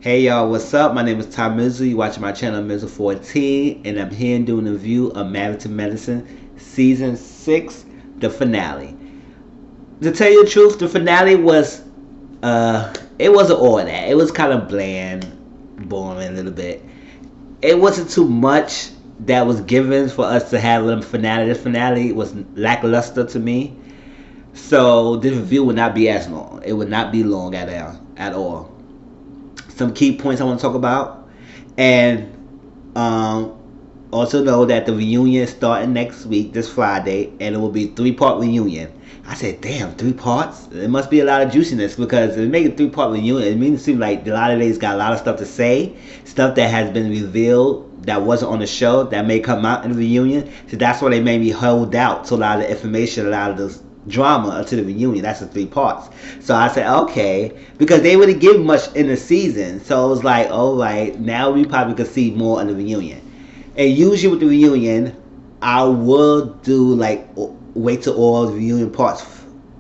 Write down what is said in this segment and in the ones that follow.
Hey y'all, what's up? My name is Tom Mizzle. You watching my channel Mizzle 14, and I'm here doing a review of Married to Medicine Season 6, the finale. To tell you the truth, the finale was, it wasn't all that. It was kind of bland, boring a little bit. It wasn't too much that was given for us to have a finale. The finale was lackluster to me. So this review would not be as long. It would not be long at all. Some key points I want to talk about, and also know that the reunion is starting next week, this Friday, and it will be a 3-part reunion. I said, damn, 3 parts? It must be a lot of juiciness, because if they make a 3-part reunion, it means it seems like a lot of ladies got a lot of stuff to say, stuff that has been revealed that wasn't on the show that may come out in the reunion. So that's why they made me hold out to a lot of the information, a lot of this drama until the reunion. That's the 3 parts. So I said, okay, because they wouldn't give much in the season, so it was like, all right, now we probably could see more in the reunion. And usually with the reunion, I will do like wait till all the reunion parts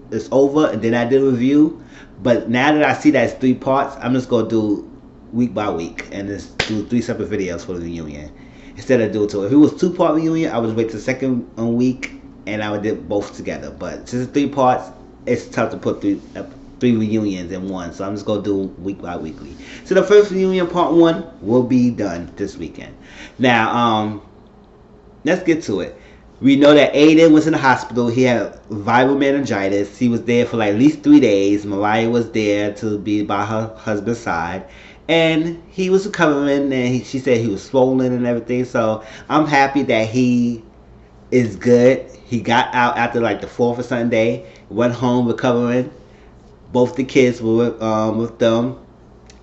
is over and then I do a review. But now that I see that it's 3 parts, I'm just gonna do week by week and just do 3 separate videos for the reunion instead of do it. If it was 2-part reunion, I would wait till the second week and I would do both together. But since it's 3 parts, it's tough to put 3 reunions in one. So I'm just gonna do week by weekly. So the first reunion, part 1, will be done this weekend. Now, let's get to it. We know that Aiden was in the hospital. He had viral meningitis. He was there for like at least 3 days. Mariah was there to be by her husband's side. And he was recovering, and she said he was swollen and everything. So I'm happy that he is good. He got out after like the 4th or Sunday, went home recovering. Both the kids were with them,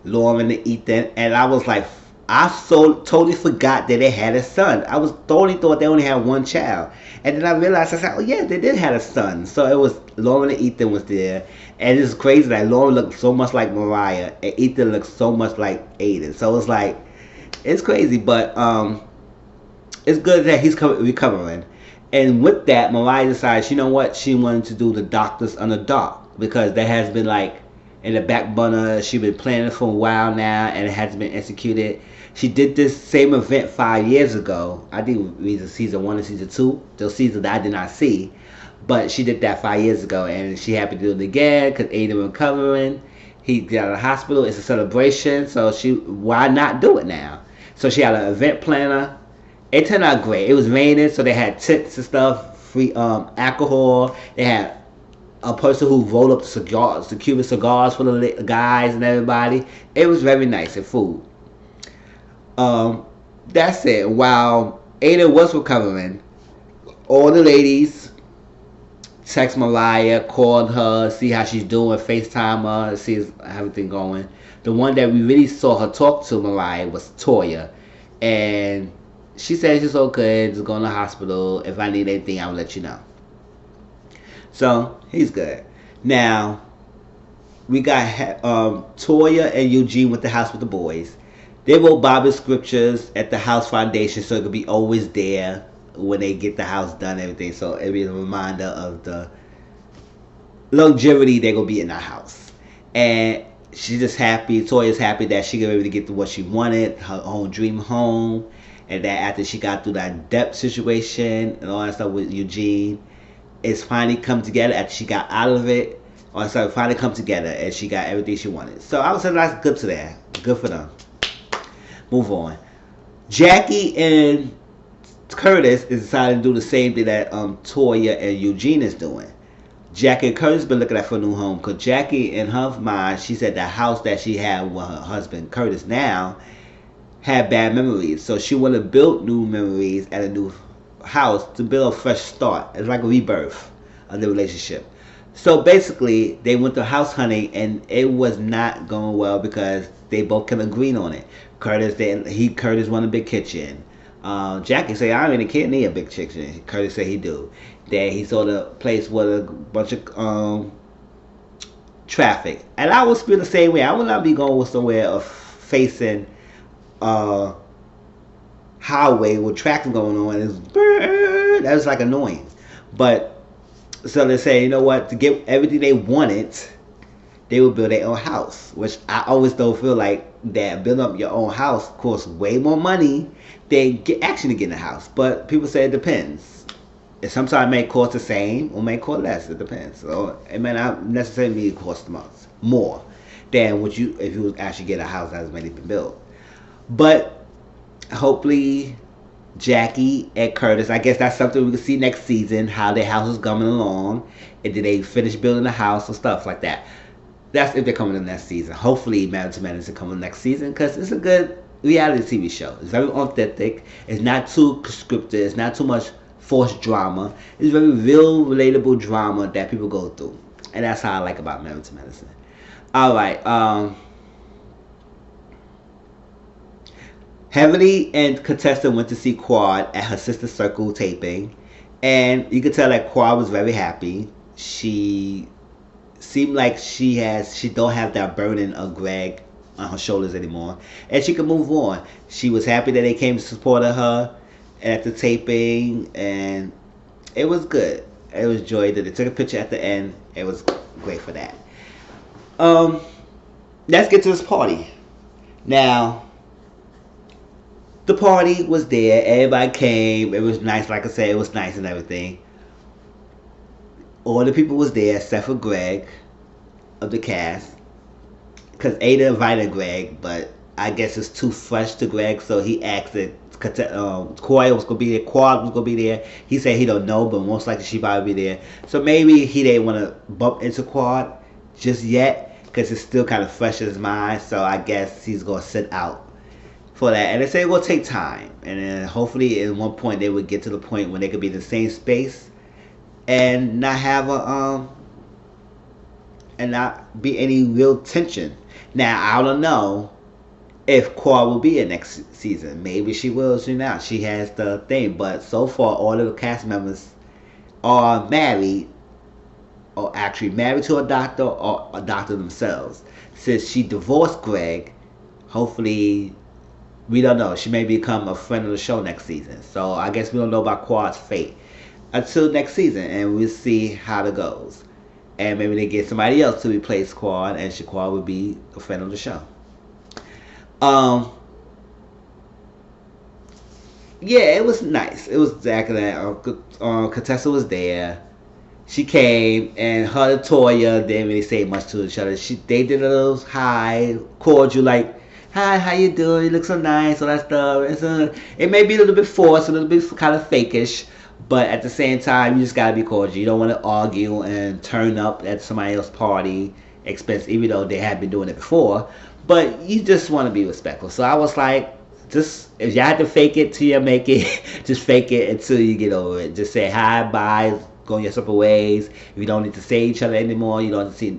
Lauren and Ethan, and I was like, I totally forgot that they had a son. I was totally thought they only had 1 child, and then I realized, I said, oh yeah, they did have a son. So it was Lauren and Ethan was there, and it's crazy that Lauren looked so much like Mariah, and Ethan looked so much like Aiden. So it's like, it's crazy, but it's good that he's recovering. And with that, Mariah decided, you know what, she wanted to do the Doctors Under Dark, because that has been like in the back burner. She's been planning for a while now, and it hasn't been executed. She did this same event 5 years ago. I think it was season 1 and season 2. Those seasons that I did not see. But she did that 5 years ago, and she happy to do it again because Aiden recovering. He got out of the hospital. It's a celebration, so why not do it now? So she had an event planner. It turned out great. It was raining, so they had tents and stuff, free alcohol. They had a person who rolled up the Cuban cigars for the guys and everybody. It was very nice, and food. That's it. While Ada was recovering, all the ladies text Mariah, called her, see how she's doing, FaceTime her, see how everything going. The one that we really saw her talk to Mariah was Toya, and she said she's okay, just going to the hospital. If I need anything, I'll let you know. So he's good. Now we got Toya and Eugene with the house with the boys. They wrote Bible scriptures at the house foundation, so it could be always there when they get the house done and everything. So it'll be a reminder of the longevity they're gonna be in the house. And she's just happy. Toya's happy that she got able to get to what she wanted, her own dream home, and that after she got through that debt situation and all that stuff with Eugene, it's finally come together after she got out of it. Or so it finally come together and she got everything she wanted. So I would say that's good to that. Good for them. Move on. Jackie and Curtis is deciding to do the same thing that Toya and Eugene is doing. Jackie and Curtis been looking at for a new home, because Jackie, in her mind, she said the house that she had with her husband Curtis now had bad memories. So she wanted to build new memories at a new house to build a fresh start. It's like a rebirth of the relationship. So basically, they went to house hunting, and it was not going well because they both can agree on it. Curtis wanted a big kitchen. Jackie said, I really can't need a big kitchen. Curtis said he do. That he saw the place with a bunch of traffic. And I would feel the same way. I would not be going somewhere facing highway with traffic going on. That was like annoying. But so they say, you know what, to get everything they wanted, they would build their own house, which I always don't feel like that building up your own house costs way more money than actually getting a house. But people say it depends. Sometimes it may cost the same or may cost less. It depends. So it may not necessarily cost more than what you if you actually get a house that has already been built. But hopefully Jackie and Curtis, I guess that's something we can see next season, how their house is coming along, and did they finish building the house or stuff like that. That's if they're coming in next season. Hopefully Married to Medicine coming next season because it's a good reality TV show. It's very authentic. It's not too scripted. It's not too much forced drama. It's very real, relatable drama that people go through. And that's how I like about Married to Medicine. Alright, Heavenly and Contessa went to see Quad at her sister's circle taping, and you could tell that Quad was very happy. She seemed like she don't have that burden of Greg on her shoulders anymore, and she could move on. She was happy that they came to support her at the taping, and it was good. It was joy that they took a picture at the end. It was great for that. Let's get to this party now. The party was there. Everybody came. It was nice. Like I said, it was nice and everything. All the people was there except for Greg of the cast. Because Ada invited Greg, but I guess it's too fresh to Greg, so he asked it. Koi was going to be there. Quad was going to be there. He said he don't know, but most likely she probably be there. So maybe he didn't want to bump into Quad just yet because it's still kind of fresh in his mind. So I guess he's going to sit out for that, and they say it will take time, and then hopefully at one point they would get to the point when they could be in the same space and not have and not be any real tension. Now I don't know if Quad will be in next season. Maybe she will. She not. She has the thing, but so far all of the cast members are married, or actually married to a doctor or a doctor themselves. Since she divorced Greg, hopefully. We don't know. She may become a friend of the show next season. So I guess we don't know about Quad's fate until next season. And we'll see how it goes. And maybe they get somebody else to replace Quad. And Shaquad would be a friend of the show. Yeah, it was nice. It was exactly that. Contessa was there. She came, and her and Toya didn't really say much to each other. They did a little hi, cordial, like, hi, how you doing? You look so nice, all that stuff. It may be a little bit forced, a little bit kind of fakish, but at the same time, you just gotta be cordial. You don't want to argue and turn up at somebody else's party expense, even though they had been doing it before. But you just want to be respectful. So I was like, just if you had to fake it till you make it, just fake it until you get over it. Just say hi, bye, go your separate ways. If you don't need to say each other anymore, you don't have to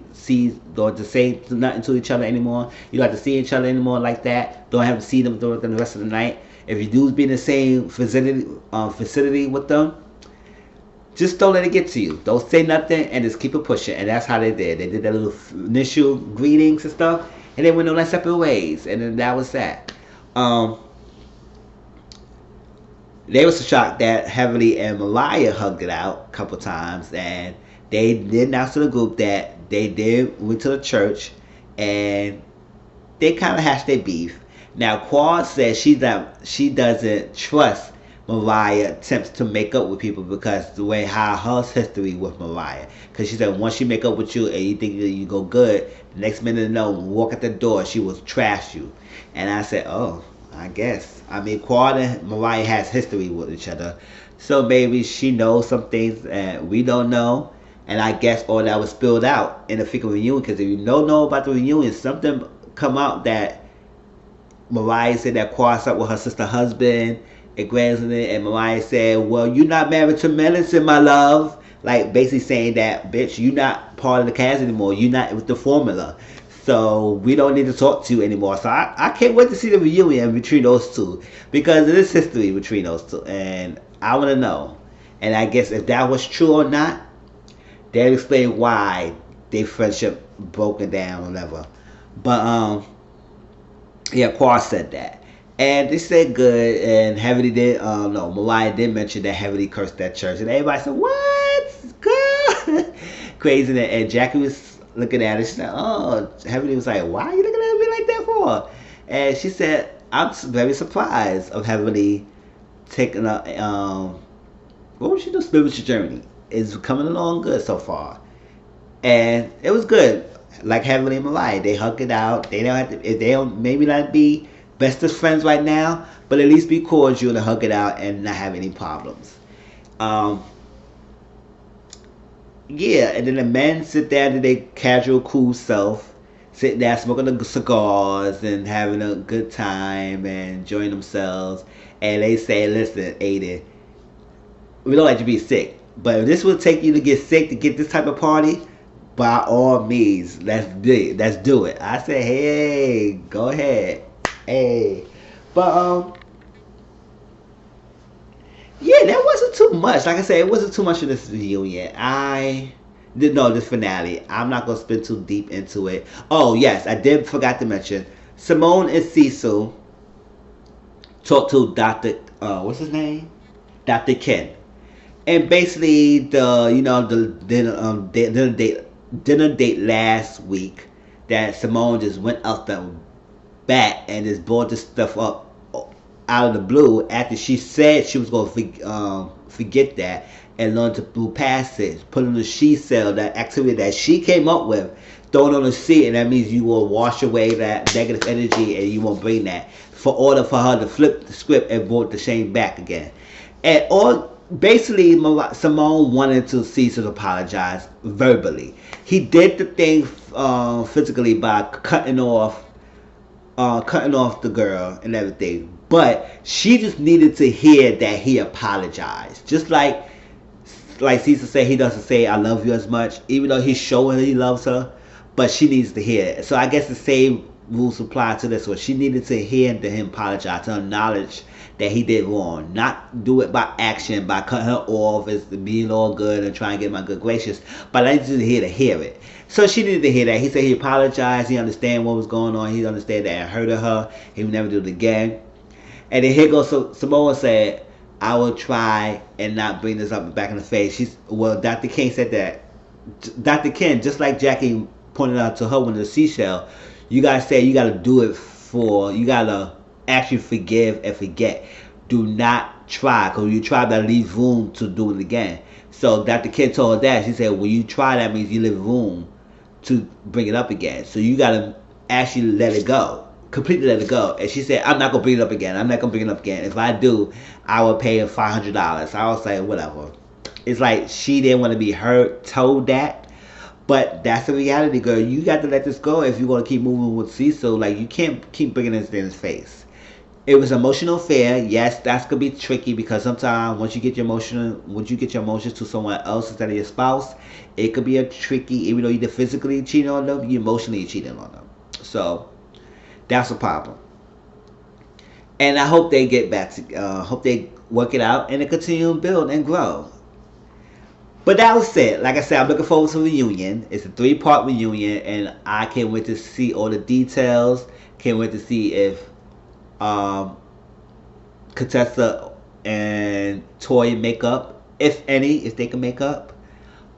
don't have to say nothing to each other anymore. You don't have to see each other anymore like that. Don't have to see them throughout the rest of the night. If you do be in the same facility with them, just don't let it get to you. Don't say nothing and just keep it pushing. And that's how they did. They did that little initial greetings and stuff, and they went on their separate ways. And then that was that. They were so shocked that Heavenly and Mariah hugged it out a couple times, and they did announce to the group that they went to the church, and they kind of hashed their beef. Now Quad says she doesn't trust Mariah attempts to make up with people because the way how her history with Mariah, because she said once she make up with you and you think that you go good, the next minute no, walk at the door she will trash you. And I said, oh, I guess. I mean, Quad and Mariah has history with each other. So maybe she knows some things that we don't know. And I guess all that was spilled out in the freaking reunion. Because if you don't know about the reunion, something come out that Mariah said that Quad slept with her sister's husband and grandson. And Mariah said, well, you're not married to Medicine, my love. Like, basically saying that, bitch, you're not part of the cast anymore. You're not with the formula. So we don't need to talk to you anymore. So I can't wait to see the reunion between those two, because there is history between those two, and I want to know. And I guess if that was true or not, they'll explain why their friendship broken down or whatever. But yeah, Quad said that, and they said good. And Heavenly did no, Mariah did mention that Heavenly cursed that church, and everybody said what, girl, crazy. And Jackie was looking at her. She said, "Oh," Heavenly was like, "Why are you looking at me like that for?" And she said, "I'm very surprised of Heavenly taking a what was she doing? Spiritual journey is coming along good so far, and it was good. Like Heavenly and Mariah, they hug it out. They don't have to. If they don't, maybe not be best of friends right now, but at least be cordial and hug it out and not have any problems. Um, yeah, and then the men sit there to their casual, cool self, sitting there smoking the cigars and having a good time and enjoying themselves. And they say, "Listen, Aiden, we don't like to be sick, but if this will take you to get sick to get this type of party, by all means, let's do it. Let's do it." I said, "Hey, go ahead, hey," but yeah, that wasn't too much. Like I said, it wasn't too much of this reunion. I didn't know this finale. I'm not gonna spend too deep into it. Oh yes, I did forgot to mention Simone and Cecil talked to Doctor what's his name, Doctor Ken, and basically the dinner date last week that Simone just went out the bat and just brought this stuff up out of the blue after she said she was going to forget that and learn to move past it. Put on the she cell, that activity that she came up with, throw it on the seat, and that means you will wash away that negative energy and you won't bring that. For order for her to flip the script and brought the shame back again. And all basically, Simone wanted to Cecil apologize verbally. He did the thing physically by cutting off the girl and everything. But she just needed to hear that he apologized. Just like Cecil said, he doesn't say "I love you" as much, even though he's showing he loves her. But she needs to hear it. So I guess the same rules apply to this one. She needed to hear him apologize, to acknowledge that he did wrong. Not do it by action, by cutting her off as being all good and trying to get my good gracious. But I needed to hear it. So she needed to hear that. He said he apologized. He understand what was going on. He understand that it hurted her. He would never do it again. And then here goes Samoa said, "I will try and not bring this up back in the face." Dr. King said that. Dr. Ken, just like Jackie pointed out to her when the seashell, you gotta do it you gotta actually forgive and forget. Do not try, because you try to leave room to do it again. So Dr. Ken told her that. She said, when you try, that means you leave room to bring it up again. So you gotta actually let it go. Completely let it go. And she said, "I'm not gonna bring it up again. I'm not gonna bring it up again. If I do, I will pay her $500. I was like, whatever. It's like she didn't want to be told that. But that's the reality, girl. You got to let this go if you want to keep moving with Cecil. Like, you can't keep bringing this in his face. It was emotional affair. Yes, that's gonna be tricky because sometimes once you get your emotions to someone else instead of your spouse, it could be a tricky. Even though you're physically cheating on them, you emotionally cheating on them. So that's a problem. And I hope they get back to. Hope they work it out and they continue to build and grow. But that was it. Like I said, I'm looking forward to the reunion. It's a 3-part reunion, and I can't wait to see all the details. Can't wait to see if Contessa and Toy make up, if any, if they can make up.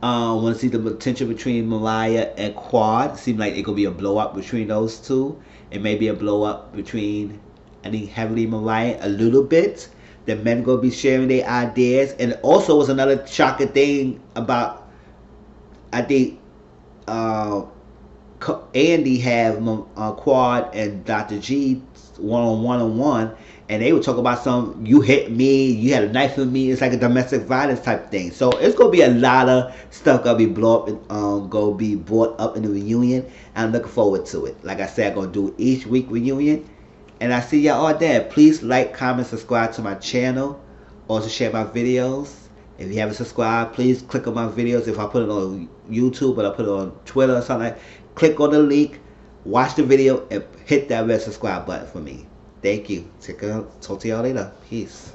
Want to see the potential between Mariah and Quad. Seems like it could be a blow up between those two. It may be a blow up between, I think, Heavenly Mariah a little bit. The men gonna be sharing their ideas, and also was another shocking thing about, I think, Andy have Quad and Dr. G one-on-one, and they would talk about some, you hit me, you had a knife in me. It's like a domestic violence type thing. So it's gonna be a lot of stuff gonna be brought up in the reunion. And I'm looking forward to it. Like I said, I'm gonna do each week reunion, and I see y'all all there. Please like, comment, subscribe to my channel. Also share my videos. If you haven't subscribed, please click on my videos. If I put it on YouTube or I put it on Twitter or something, click on the link, watch the video, and hit that red subscribe button for me. Thank you. Talk to y'all later. Peace.